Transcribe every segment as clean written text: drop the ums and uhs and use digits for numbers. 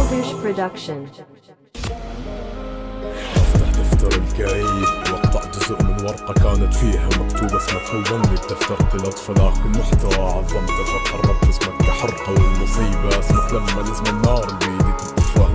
Baldersh Production. افتح دفتر الكئيب واقطع جزء من ورقة كانت فيها مكتوب اسمك وظني بدفترت الأطفال كل محتوى عظمته فقررت اسمك كحرقة والمصيبة اسمك لما لزم النار بيدي تطفى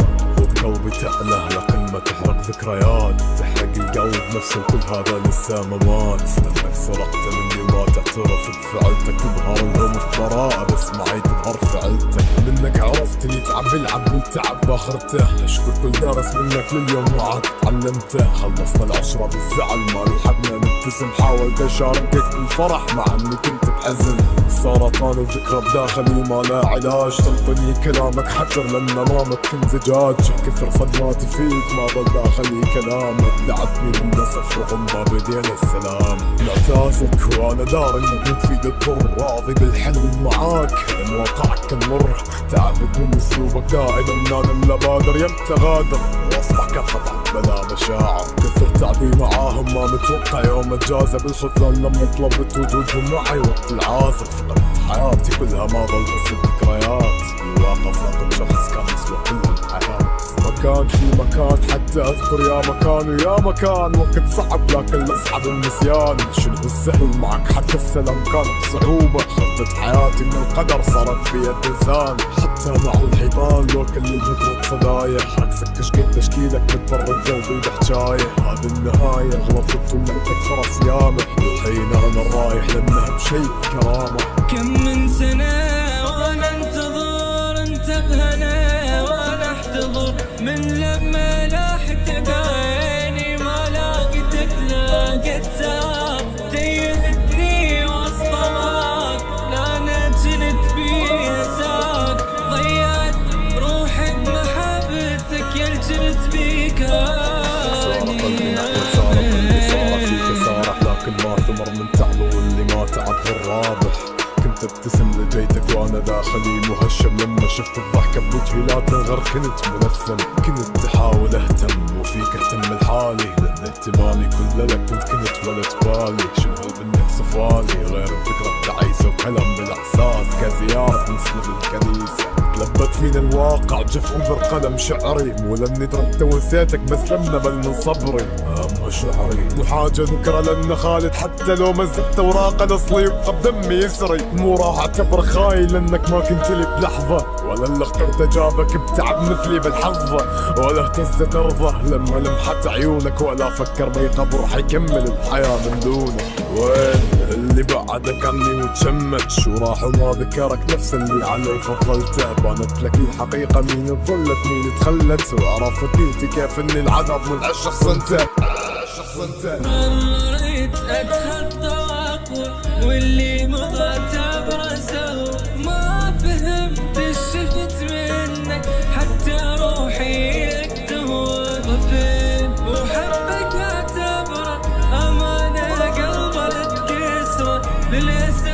وبقلبي تعلى لكن ما تحرق ذكريات تحرق القلب نفسه وكل هذا لسه ما مات لأنك سرقت مني ما تعترف بفعلتك تظهر الهم في براءة بس معي تظهر فعلتك منك عرفت اللي يتعب يلعب والتعب باخرته اشكر كل درس منك لليوم معاك تعلمته خلصنا العشرة بالزعل ما لحقنا نبتسم حاولت اشاركك بالفرح مع اني كنت بحزن سرطان الذكرى بداخلي ما لا علاج تنطني كلامك حجر لان امامك كنت زجاج كثر صدماتي فيك ما ضل داخلي كلامك دعتني للنسف رغم ما بدينا السلام معتازك وانا دار انك مفيد الضر راضي بالحلم معاك لان واقعك كان مر تعبت من اسلوبك دائما انا اللي بادر يمتى غادر واصبح كطبع بلا مشاعر كثر تعبي معاهم ما متوقع يوم اتجازى بالخذلان لما طلبت وجودهم معي وقت العازف فقدت حياتي كلها ما ضل بس الذكريات الواقف رقم شخص كان يسوى كل الحياة مكان في مكان حتى اذكر يا مكان ويا مكان وقت صعب لكن الاصعب النسيان شنو السهل معك حتى السلام كان بصعوبة خطة حياتي من القدر صارت بيد انسان حتى مع الحيطان لو كل الهجرة فضايح عكسك قد تشكيلك متبرد قلبي بحجاية هذه النهاية غلطت ومعتك فرس يامه الحين انا رايح لانها بشي كرامة كم من سنة وانا انتظر انت بهنا وانا احتضر من لما لاحقت بعيني ما لاقيتك لاقيتها تيهتني وسط معاك لا نجلت بيساك ضيعت روحي بمحبتك يا الجلد بيك صار قلبي فيك سارح لكن ما ثمر من تعبه واللي ما تعب هو الرابح كنت ابتسم لجيتك وانا داخلي مهشم لما شفت الضحكة بوجهي لا تنغر كنت ملثم كنت احاول اهتم وفيك اهتم لحالي لان اهتمامي كله لك كنت ولا تبالي شنو منك صفالي غير الفكرة التعيسة وكلام بالاحساس كزيارة مثل بالكنيسة لبت فينا الواقع جف بالقلم شعري مو لاني تركت ونسيتك بس لما بل من صبري مو شعري مو حاجة ذكرى لان خالد حتى لو مزقت اوراق الاصلي يبقى بدمي يسري مو راح اعتبر خاين لانك ما كنت لي بلحظة ولا اللي اخترت جابك بتعب مثلي بالحظة ولا اهتزت ارضه لما لمحت عيونك ولا فكر ما يقبر حيكمل الحياة من دونك وين اللي بعدك عني وتشمت شو راح وما ذكرك نفس اللي علي فضلته بانت لك الحقيقة مين ظلت مين تخلت وعرفت قلتي كيف اني العذاب من هالشخص انت مريت اتخطى واقوى واللي مضى تبرسه ما فهمت الشفت منك حتى روحي لك تهوى فين وحبك اعتبره امانة قلبك كسوة للاسف